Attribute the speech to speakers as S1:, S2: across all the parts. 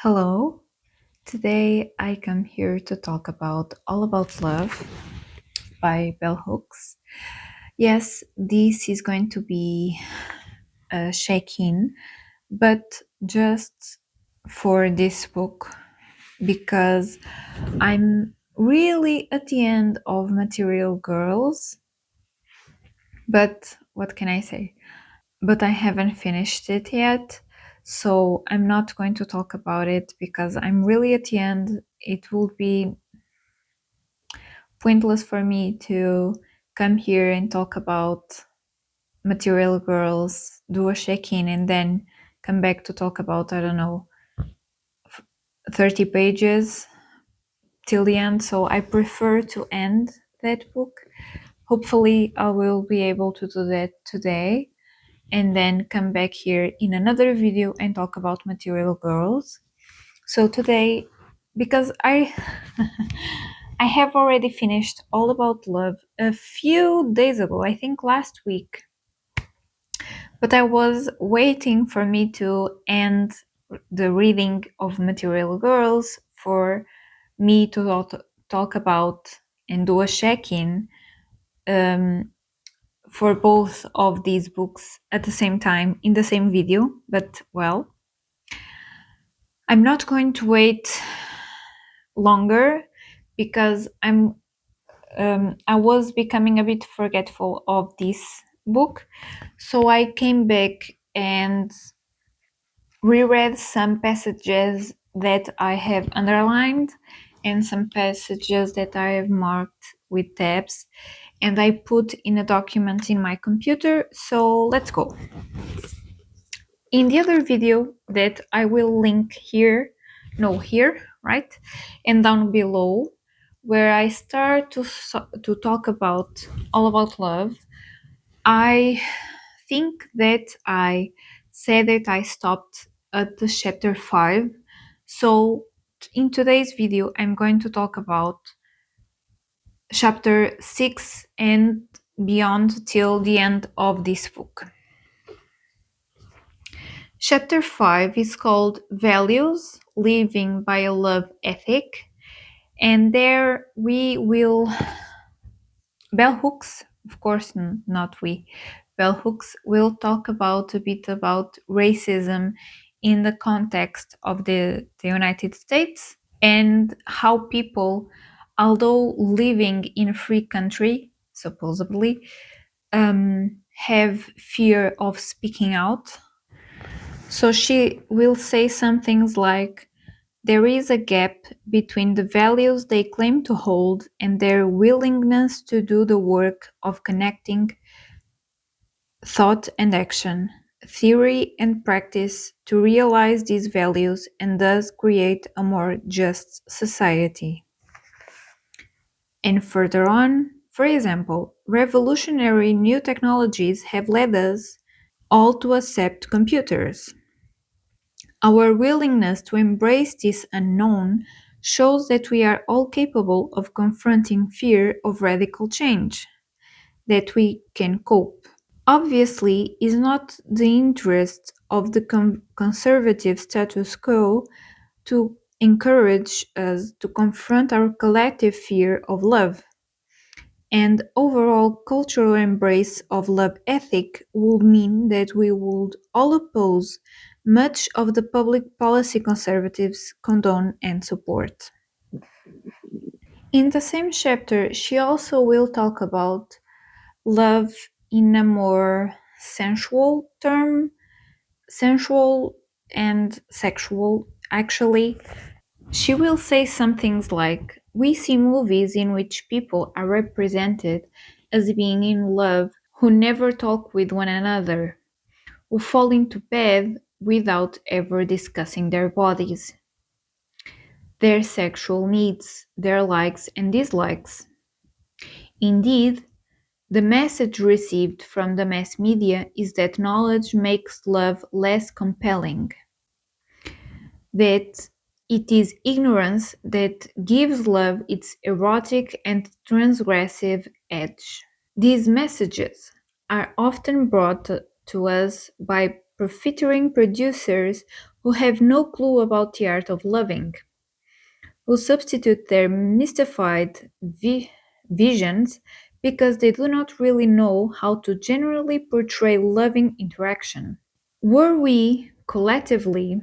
S1: Hello. Today I come here to talk about All About Love by Bell Hooks. Yes, this is going to be a check-in, but just for this book because I'm really at the end of Material Girls. But what can I say? But I haven't finished it yet, so I'm not going to talk about it because I'm really at the end. It will be pointless for me to come here and talk about Material Girls, do a check-in, and then come back to talk about, I don't know, 30 pages till the end. So I prefer to end that book. Hopefully I will be able to do that today and then come back here in another video and talk about Material Girls. So today, because I I have already finished All About Love a few days ago, I think last week, but I was waiting for me to end the reading of Material Girls for me to talk about and do a check-in for both of these books at the same time in the same video. But well, I'm not going to wait longer because I was becoming a bit forgetful of this book, so I came back and reread some passages that I have underlined and some passages that I have marked with tabs, and I put in a document in my computer. So let's go. In the other video that I will link here, right, and down below, where I start to talk about All About Love, I think that I said that I stopped at the chapter 5. So in today's video, I'm going to talk about chapter 6 and beyond till the end of this book. Chapter 5 is called Values, Living by a Love Ethic, and there we will, Bell Hooks, of course not we, Bell Hooks will talk about a bit about racism in the context of the United States and how people, although living in a free country, supposedly, have fear of speaking out. So she will say some things like, there is a gap between the values they claim to hold and their willingness to do the work of connecting thought and action, theory and practice to realize these values and thus create a more just society. And further on, for example, revolutionary new technologies have led us all to accept computers. Our willingness to embrace this unknown shows that we are all capable of confronting fear of radical change, that we can cope. Obviously, it is not the interest of the conservative status quo to encourage us to confront our collective fear of love. And overall cultural embrace of love ethic would mean that we would all oppose much of the public policy conservatives condone and support. In the same chapter, she also will talk about love in a more sensual term, sensual and sexual, actually. She will say some things like, we see movies in which people are represented as being in love who never talk with one another, who fall into bed without ever discussing their bodies, their sexual needs, their likes and dislikes. Indeed, the message received from the mass media is that knowledge makes love less compelling, that it is ignorance that gives love its erotic and transgressive edge. These messages are often brought to us by profiteering producers who have no clue about the art of loving, who substitute their mystified visions because they do not really know how to generally portray loving interaction. Were we, collectively,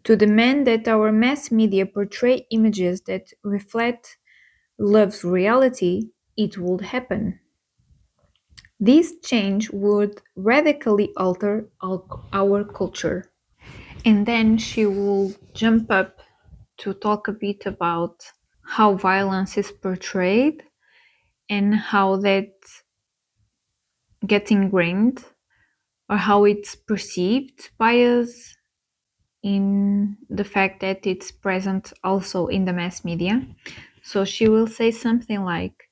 S1: to demand that our mass media portray images that reflect love's reality, it would happen. This change would radically alter our culture. And then she will jump up to talk a bit about how violence is portrayed and how that gets ingrained or how it's perceived by us in the fact that it's present also in the mass media. So she will say something like,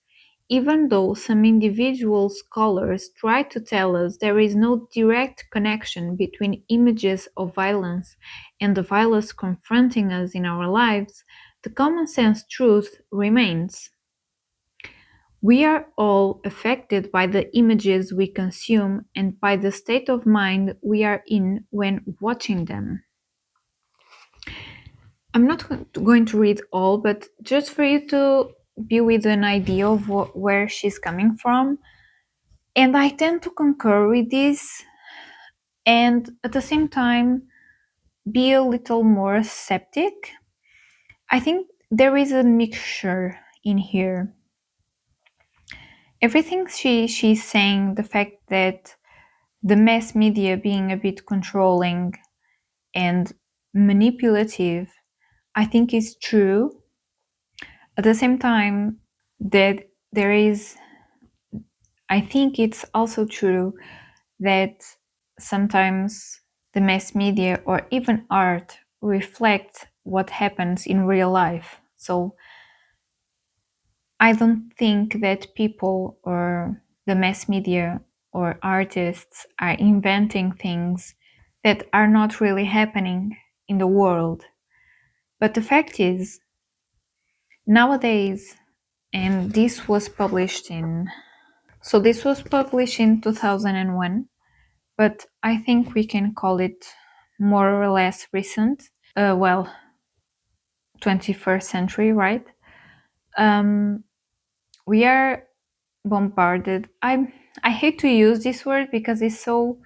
S1: even though some individual scholars try to tell us there is no direct connection between images of violence and the violence confronting us in our lives, the common sense truth remains. We are all affected by the images we consume and by the state of mind we are in when watching them. I'm not going to read all, but just for you to be with an idea of where she's coming from. And I tend to concur with this and at the same time be a little more skeptic. I think there is a mixture in here. Everything she's saying, the fact that the mass media being a bit controlling and manipulative, I think is true. At the same time, that there is, I think it's also true that sometimes the mass media or even art reflect what happens in real life. So I don't think that people or the mass media or artists are inventing things that are not really happening in the world. But the fact is, nowadays, and this was published in 2001, but I think we can call it more or less recent. 21st century, right? We are bombarded. I hate to use this word because it's so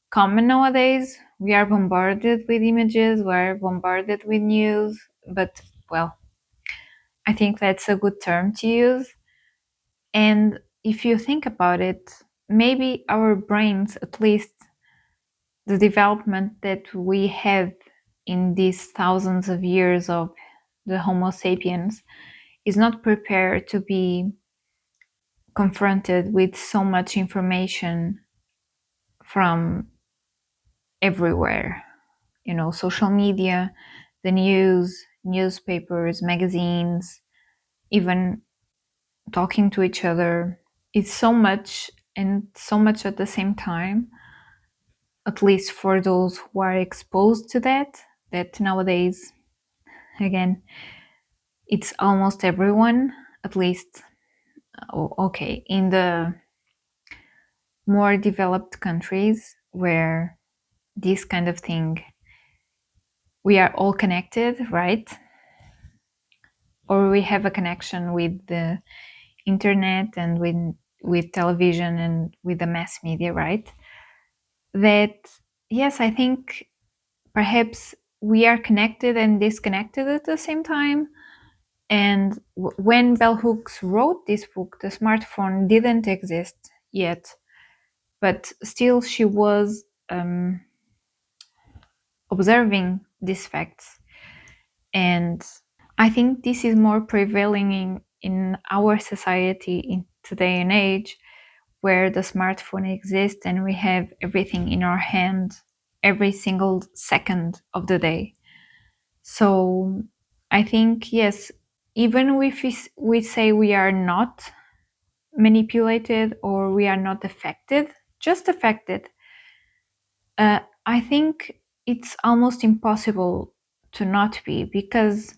S1: common nowadays. We are bombarded with images, we're bombarded with news, but well, I think that's a good term to use. And if you think about it, maybe our brains, at least the development that we had in these thousands of years of the Homo sapiens, is not prepared to be confronted with so much information from everywhere. You know, social media, the news, newspapers, magazines, even talking to each other. It's so much and so much at the same time, at least for those who are exposed to that, that nowadays, again, it's almost everyone, at least, okay, in the more developed countries where this kind of thing, we are all connected, right? Or we have a connection with the internet and with television and with the mass media, right? That, yes, I think perhaps we are connected and disconnected at the same time. And when Bell Hooks wrote this book, the smartphone didn't exist yet, but still she was observing these facts. And I think this is more prevailing in our society in today and age, where the smartphone exists and we have everything in our hand every single second of the day. So I think, yes, even if we say we are not manipulated or we are not affected, just affected, I think it's almost impossible to not be, because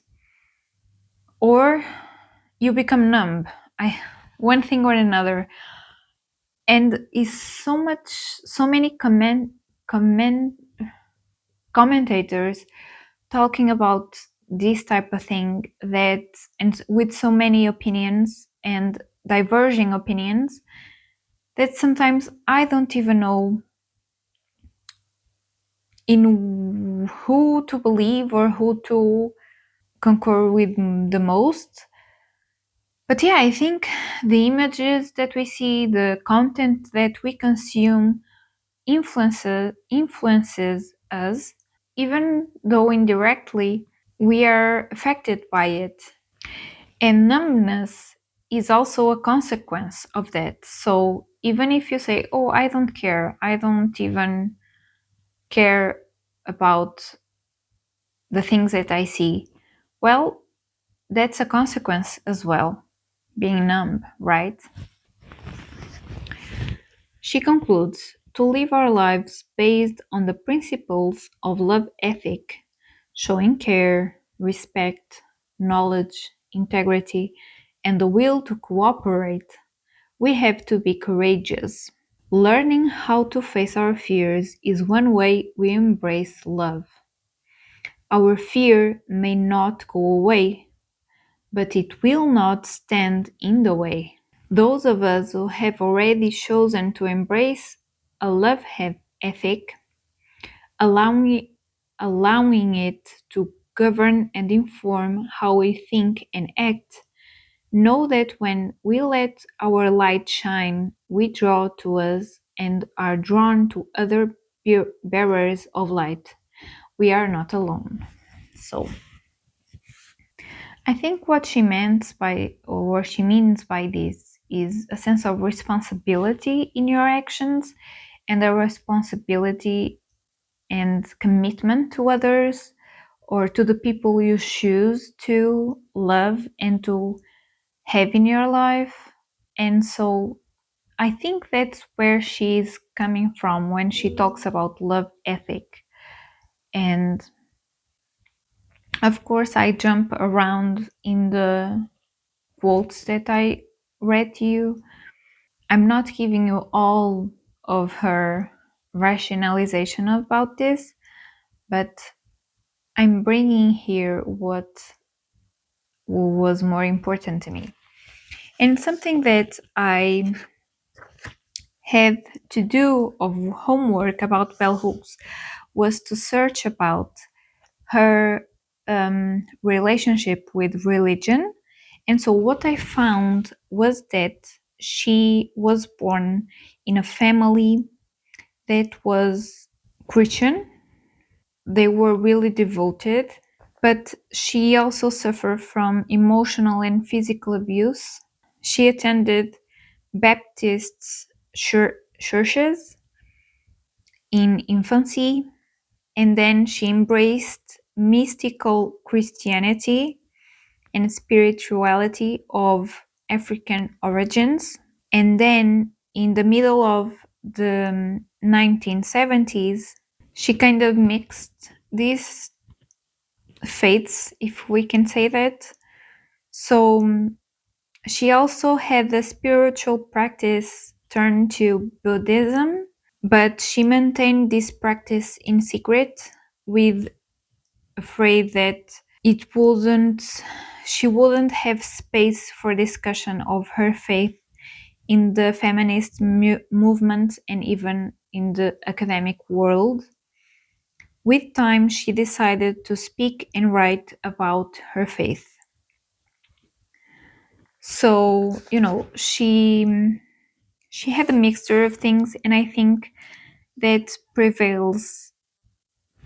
S1: or you become numb, one thing or another, and is so many comment commentators talking about this type of thing, that and with so many opinions and diverging opinions, that sometimes I don't even know in who to believe or who to concur with the most. But yeah, I think the images that we see, the content that we consume influences us, even though indirectly we are affected by it. And numbness is also a consequence of that. So even if you say, oh, I don't care, I don't even care about the things that I see, well, that's a consequence as well, being numb, right? She concludes, to live our lives based on the principles of love ethic, showing care, respect, knowledge, integrity, and the will to cooperate, we have to be courageous. Learning how to face our fears is one way we embrace love. Our fear may not go away, but it will not stand in the way. Those of us who have already chosen to embrace a love ethic, allowing, allowing it to govern and inform how we think and act, know that when we let our light shine, we draw to us and are drawn to other bearers of light. We are not alone. So, I think what she meant by, or what she means by this, is a sense of responsibility in your actions and a responsibility and commitment to others or to the people you choose to love and to have in your life. And so I think that's where she's coming from when she talks about love ethic. And of course, I jump around in the quotes that I read to you. I'm not giving you all of her rationalization about this, but I'm bringing here what was more important to me. And something that I had to do of homework about bell hooks was to search about her relationship with religion. And so what I found was that she was born in a family that was Christian. They were really devoted, but she also suffered from emotional and physical abuse. She attended Baptist churches in infancy, and then she embraced mystical Christianity and spirituality of African origins. And then in the middle of the 1970s, she kind of mixed these faiths, if we can say that. So she also had the spiritual practice turned to Buddhism, but she maintained this practice in secret with afraid that it wouldn't she wouldn't have space for discussion of her faith in the feminist movement and even in the academic world. With time, she decided to speak and write about her faith. So, she had a mixture of things, and I think that prevails,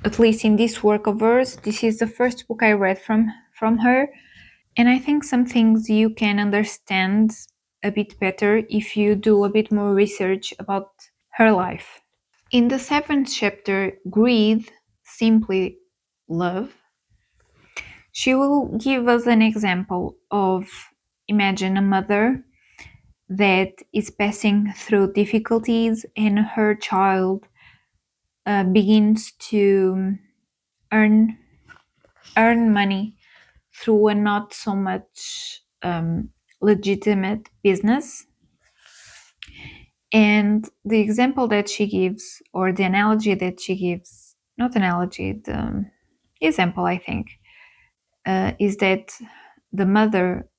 S1: at least in this work of hers. This is the first book I read from her, and I think some things you can understand a bit better if you do a bit more research about her life. In the 7th chapter, Greed, Simply Love, she will give us an example of, imagine a mother that is passing through difficulties and her child begins to earn money through a not so much legitimate business. And the example that she gives, or the analogy that she gives, not analogy, the example, I think, is that the mother,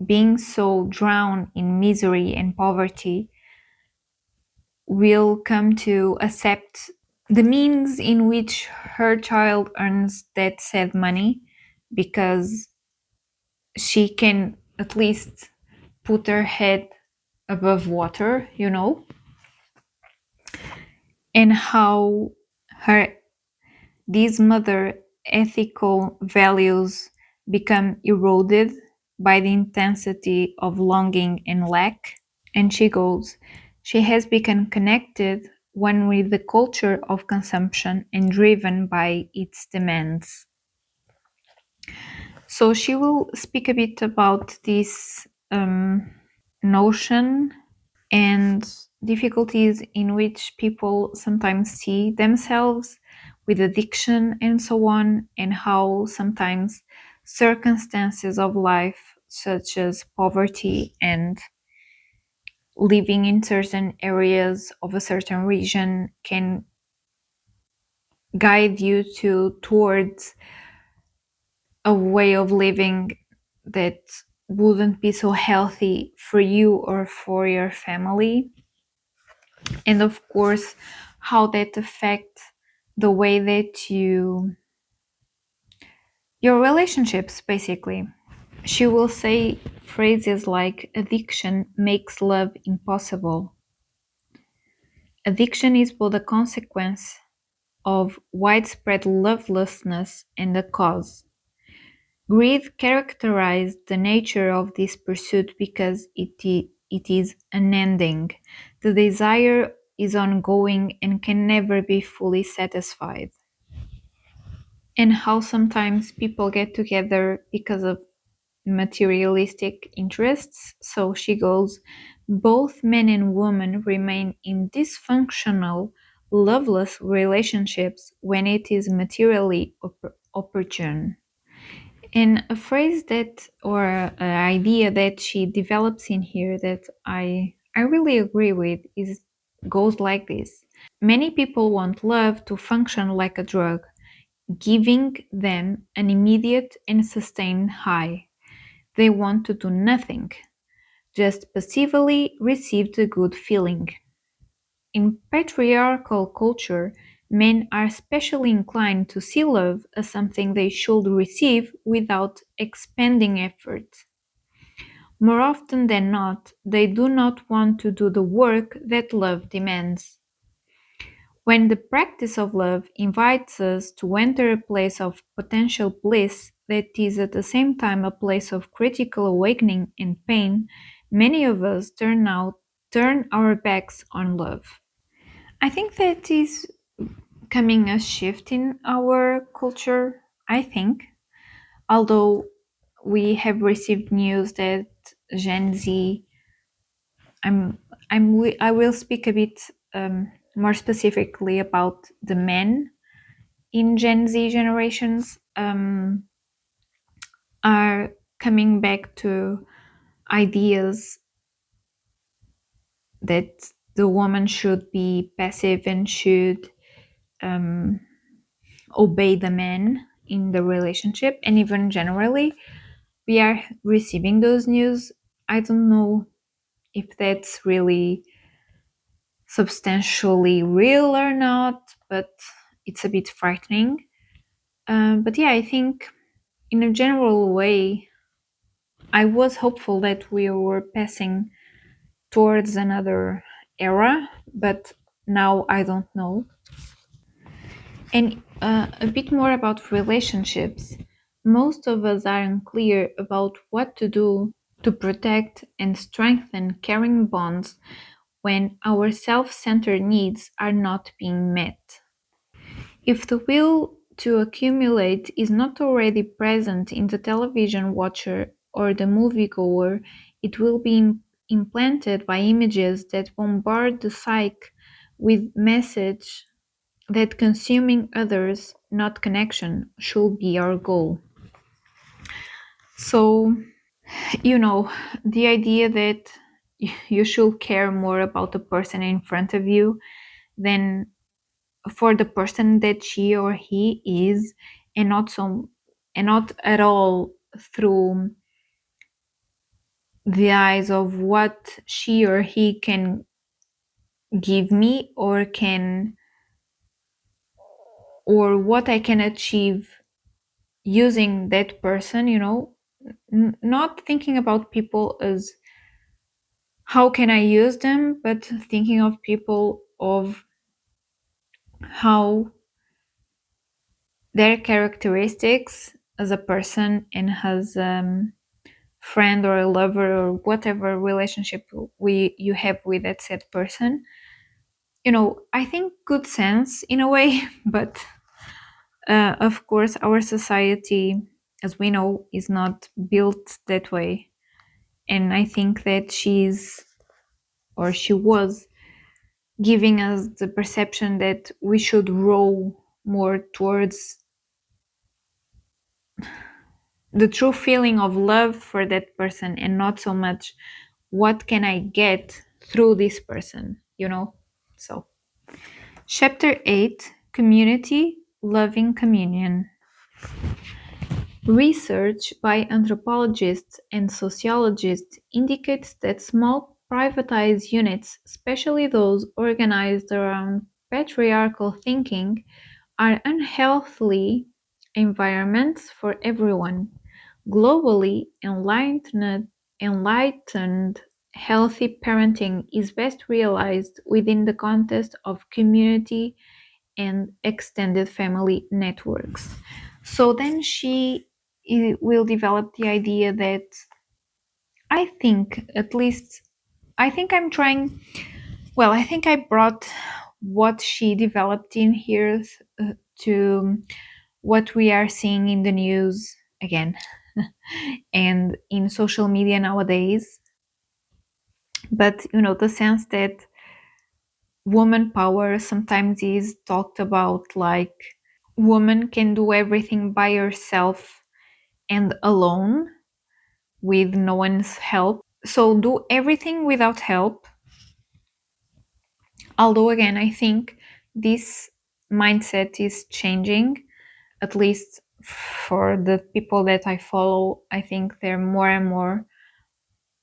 S1: being so drowned in misery and poverty, will come to accept the means in which her child earns that said money, because she can at least put her head above water, and how her these mother ethical values become eroded by the intensity of longing and lack. And she goes, she has become connected one with the culture of consumption and driven by its demands. So she will speak a bit about this notion and difficulties in which people sometimes see themselves with addiction and so on, and how sometimes circumstances of life, such as poverty and living in certain areas of a certain region, can guide you towards a way of living that wouldn't be so healthy for you or for your family. And of course, how that affects the way that your relationships, basically. She will say phrases like, addiction makes love impossible. Addiction is both a consequence of widespread lovelessness and a cause. Greed characterized the nature of this pursuit because it is unending. The desire is ongoing and can never be fully satisfied. And how sometimes people get together because of materialistic interests. So she goes, both men and women remain in dysfunctional, loveless relationships when it is materially opportune. And a phrase that, or an idea that she develops in here that I really agree with is goes like this. Many people want love to function like a drug, giving them an immediate and sustained high. They want to do nothing, just passively receive the good feeling. In patriarchal culture, men are especially inclined to see love as something they should receive without expending effort. More often than not, they do not want to do the work that love demands. When the practice of love invites us to enter a place of potential bliss that is at the same time a place of critical awakening and pain, many of us turn our backs on love. I think that is coming a shift in our culture, I think. Although we have received news that Gen Z, I will speak a bit more specifically about the men in Gen Z generations, are coming back to ideas that the woman should be passive and should um, obey the man in the relationship, and even generally we are receiving those news. I don't know if that's really substantially real or not, but it's a bit frightening. But yeah, I think in a general way, I was hopeful that we were passing towards another era, but now I don't know. And a bit more about relationships. Most of us are unclear about what to do to protect and strengthen caring bonds when our self centered needs are not being met. If the will to accumulate is not already present in the television watcher or the moviegoer, it will be implanted by images that bombard the psyche with message that consuming others, not connection, should be our goal. So, the idea that you should care more about the person in front of you than for the person that she or he is, and not at all through the eyes of what she or he can give me or what I can achieve using that person, not thinking about people as how can I use them, but thinking of people of how their characteristics as a person and as friend or a lover or whatever relationship you have with that said person. I think good sense in a way, but of course our society, as we know, is not built that way. And I think that she was giving us the perception that we should roll more towards the true feeling of love for that person and not so much what can I get through this person. So, chapter 8, Community Loving Communion. Research by anthropologists and sociologists indicates that small privatized units, especially those organized around patriarchal thinking, are unhealthy environments for everyone. Globally, enlightened healthy parenting is best realized within the context of community and extended family networks. So then she will develop the idea that I think, at least, I think I'm trying, well, I think I brought what she developed in here to what we are seeing in the news again and in social media nowadays. But, the sense that woman power sometimes is talked about like woman can do everything by herself and alone with no one's help. So do everything without help. Although, again, I think this mindset is changing, at least for the people that I follow. I think they're more and more,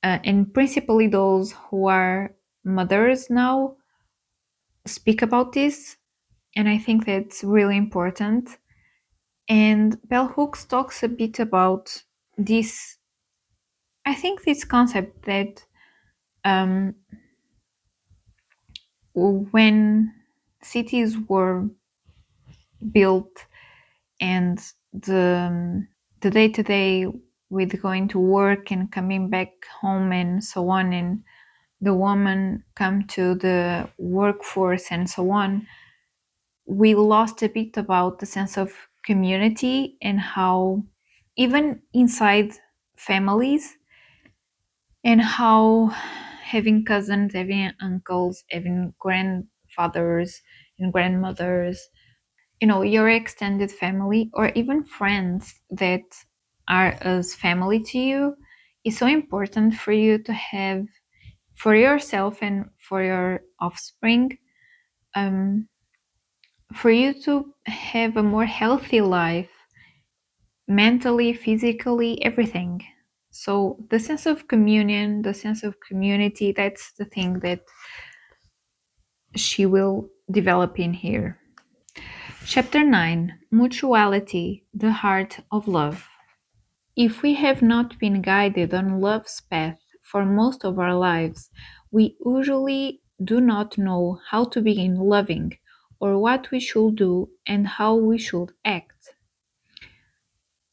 S1: and principally those who are mothers now, speak about this. And I think that's really important. And Bell Hooks talks a bit about this, I think, this concept that when cities were built and the day to day with going to work and coming back home and so on, and the woman come to the workforce and so on, we lost a bit about the sense of community and how even inside families and how having cousins, having uncles, having grandfathers and grandmothers, your extended family or even friends that are as family to you is so important for you to have for yourself and for your offspring, um, for you to have a more healthy life, mentally, physically, everything. So the sense of communion, the sense of community, that's the thing that she will develop in here. Chapter 9, Mutuality, the Heart of Love. If we have not been guided on love's path for most of our lives, we usually do not know how to begin loving, or what we should do and how we should act.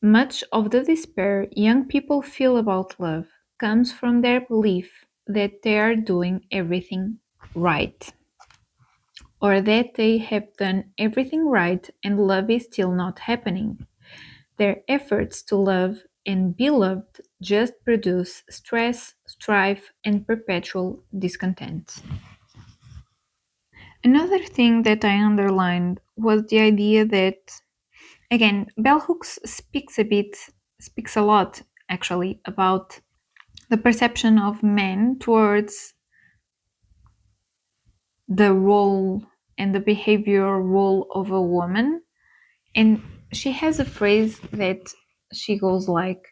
S1: Much of the despair young people feel about love comes from their belief that they are doing everything right, or that they have done everything right and love is still not happening. Their efforts to love and be loved just produce stress, strife, and perpetual discontent. Another thing that I underlined was the idea that, again, Bell Hooks speaks a lot actually about the perception of men towards the role and the behavioral role of a woman. And she has a phrase that she goes like,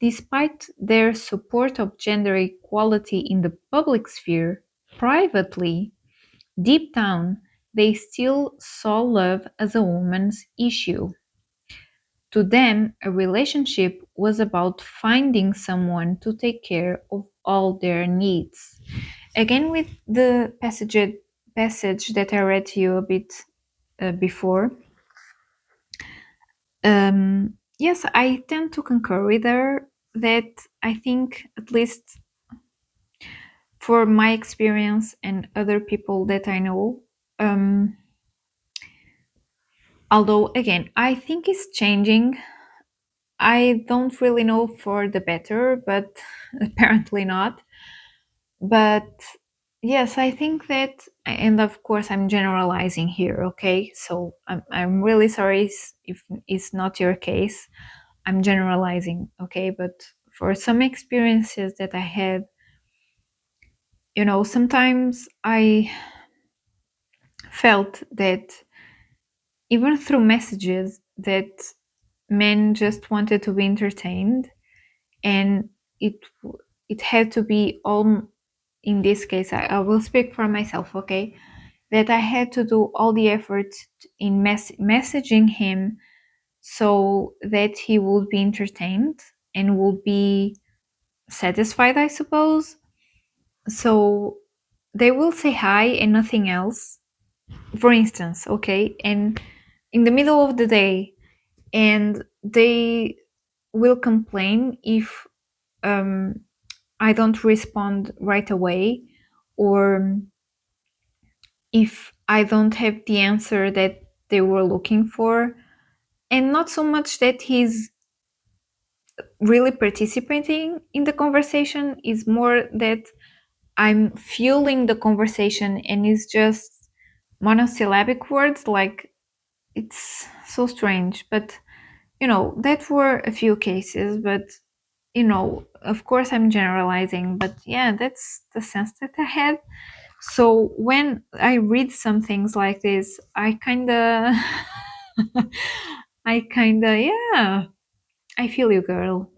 S1: despite their support of gender equality in the public sphere, privately, deep down, they still saw love as a woman's issue. To them, a relationship was about finding someone to take care of all their needs. Again, with the passage that I read to you a bit before, yes, I tend to concur with her that I think, at least for my experience and other people that I know, um, although again, I think it's changing. I don't really know for the better, but apparently not. But yes, I think that, and of course, I'm generalizing here, okay? So I'm really sorry if it's not your case. I'm generalizing, okay? But for some experiences that I had, sometimes I felt that even through messages that men just wanted to be entertained, and it it had to be all, in this case, I will speak for myself, okay, that I had to do all the effort in messaging him so that he would be entertained and would be satisfied, I suppose. So they will say hi and nothing else, for instance, okay, and in the middle of the day, and they will complain if um, I don't respond right away, or if I don't have the answer that they were looking for. And not so much that he's really participating in the conversation, is more that I'm fueling the conversation and it's just monosyllabic words. Like, it's so strange. But, that were a few cases. But, of course, I'm generalizing. But yeah, that's the sense that I had. So when I read some things like this, I kind of, yeah, I feel you, girl.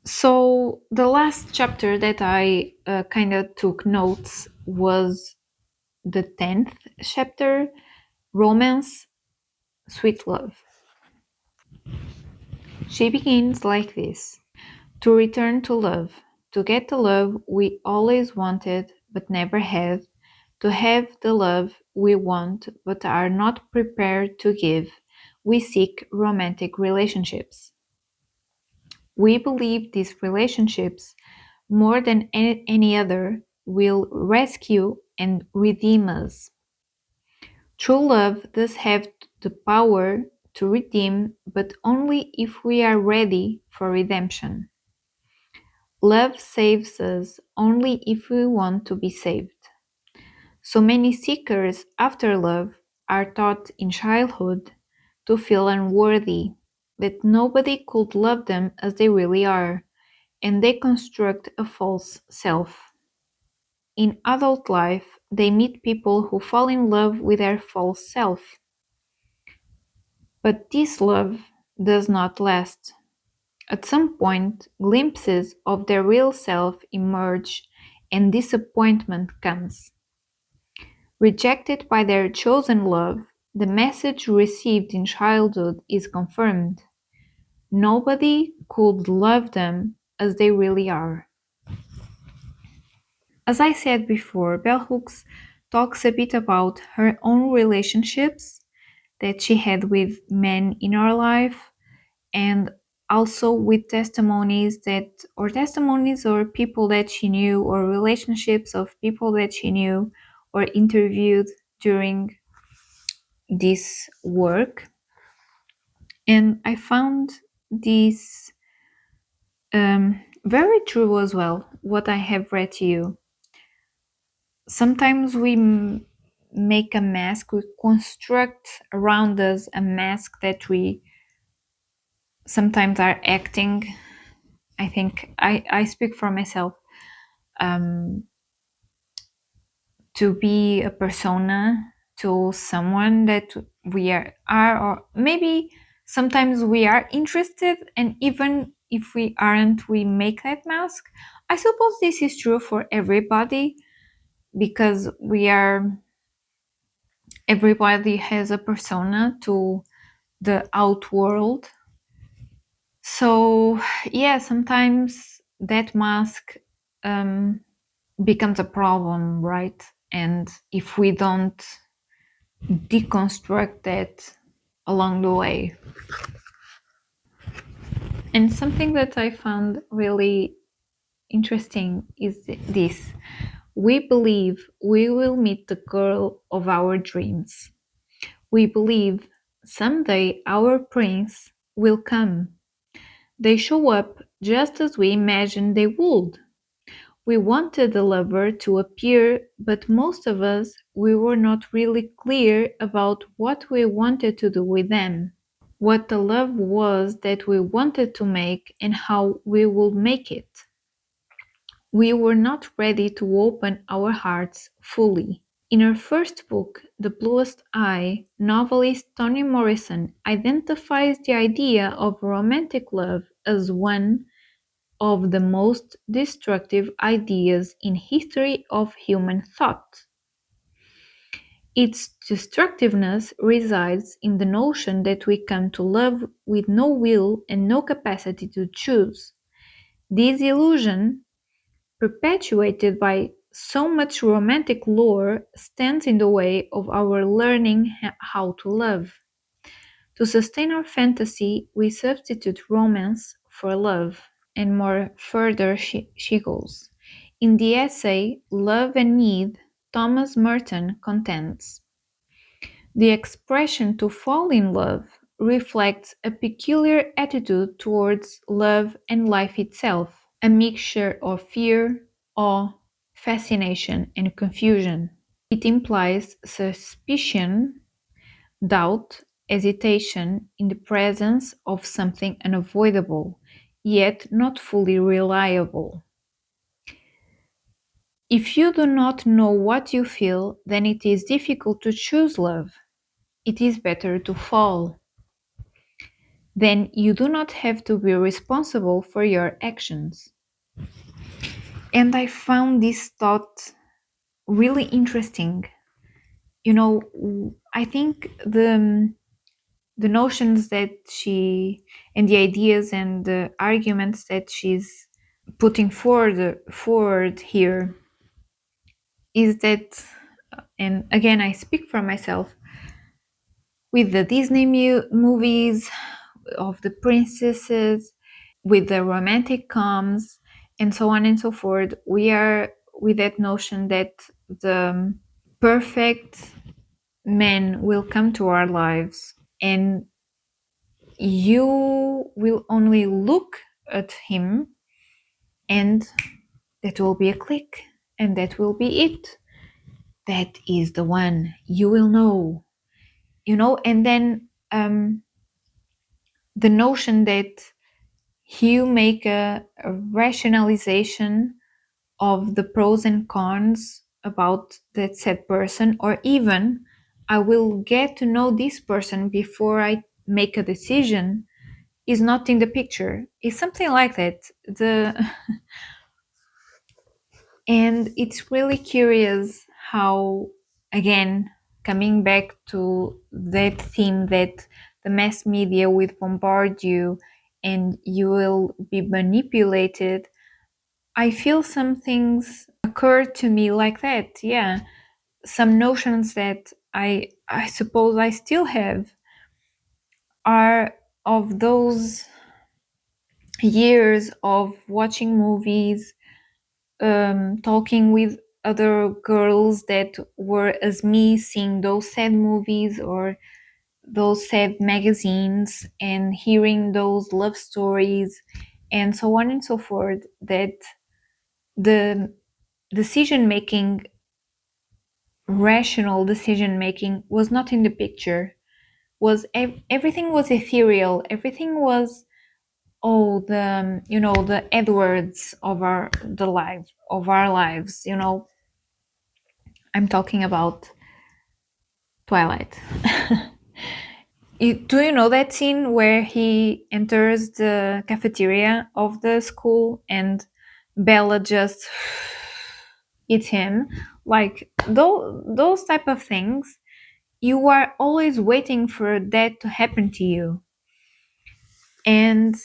S1: So the last chapter that I kind of took notes was the 10th chapter, Romance, Sweet Love. She begins like this: to return to love, to get the love we always wanted but never had, to have the love we want but are not prepared to give, we seek romantic relationships. We believe these relationships, more than any other, will rescue and redeem us. True love does have the power to redeem, but only if we are ready for redemption. Love saves us only if we want to be saved. So many seekers after love are taught in childhood to feel unworthy, that nobody could love them as they really are, and they construct a false self. In adult life, they meet people who fall in love with their false self. But this love does not last. At some point, glimpses of their real self emerge and disappointment comes. Rejected by their chosen love, the message received in childhood is confirmed. Nobody could love them as they really are. As I said before, Bell Hooks talks a bit about her own relationships that she had with men in her life, and also with testimonies or people that she knew, or relationships of people that she knew or interviewed during this work. And I found this very true as well, what I have read to you. Sometimes we make a mask, we construct around us a mask that we sometimes are acting. I think I speak for myself. um, to be a persona to someone that we are, or maybe sometimes we are interested, and even if we aren't, we make that mask. I suppose this is true for everybody, because everybody has a persona to the outworld. So yeah, sometimes that mask um, becomes a problem, right? And if we don't deconstruct that along the way. And something that I found really interesting is this: we believe we will meet the girl of our dreams. We believe someday our prince will come. They show up just as we imagined they would. We wanted the lover to appear, but most of us, we were not really clear about what we wanted to do with them, what the love was that we wanted to make, and how we would make it. We were not ready to open our hearts fully. In her first book, The Bluest Eye, novelist Toni Morrison identifies the idea of romantic love as one of the most destructive ideas in history of human thought. Its destructiveness resides in the notion that we come to love with no will and no capacity to choose. This illusion, perpetuated by so much romantic lore, stands in the way of our learning how to love. To sustain our fantasy, we substitute romance for love. And more further she goes. In the essay Love and Need, Thomas Merton contends, the expression to fall in love reflects a peculiar attitude towards love and life itself, a mixture of fear, awe, fascination, and confusion. It implies suspicion, doubt, hesitation in the presence of something unavoidable, yet not fully reliable. If you do not know what you feel, then it is difficult to choose love. It is better to fall. Then you do not have to be responsible for your actions. And I found this thought really interesting. You know, I think the notions that she and the ideas and the arguments that she's putting forward here is that, and again I speak for myself, with the Disney movies of the princesses, with the romantic comes, and so on and so forth, we are with that notion that the perfect man will come to our lives, and you will only look at him, and that will be a click, and that will be it. That is the one. You will know, and then the notion that you make a rationalization of the pros and cons about that said person, or even I will get to know this person before I make a decision, is not in the picture. It's something like that. And it's really curious how, again, coming back to that theme that the mass media will bombard you and you will be manipulated. I feel some things occur to me like that. Yeah, some notions that I suppose I still have are of those years of watching movies, talking with other girls that were as me, seeing those sad movies or those sad magazines and hearing those love stories and so on and so forth, that the decision making, rational decision making, was not in the picture. Was everything was ethereal, everything was oh, the the Edwards of our lives. I'm talking about Twilight. Do you know that scene where he enters the cafeteria of the school and Bella just eats him? Like those type of things, you are always waiting for that to happen to you. And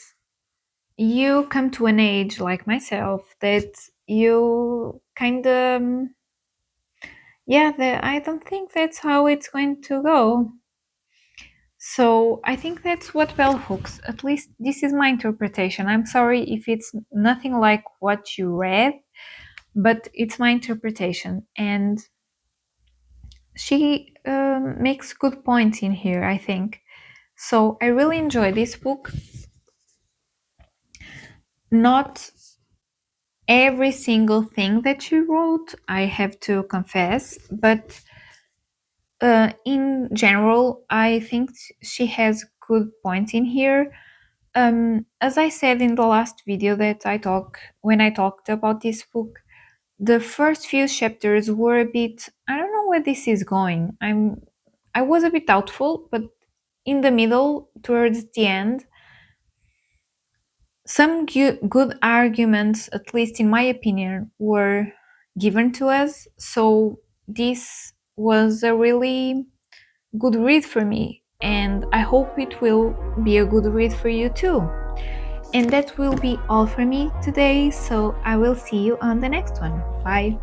S1: you come to an age like myself that you kind of, I don't think that's how it's going to go. So I think that's what bell hooks. At least this is my interpretation. I'm sorry if it's nothing like what you read, but it's my interpretation. And she makes good points in here, I think. So I really enjoy this book. Not every single thing that she wrote, I have to confess, but in general, I think she has good points in here. As I said in the last video when I talked about this book, the first few chapters were a bit, I don't know where this is going. I was a bit doubtful, but in the middle, towards the end, some good arguments, at least in my opinion, were given to us. So this was a really good read for me, and I hope it will be a good read for you too. And that will be all for me today, so I will see you on the next one. Bye.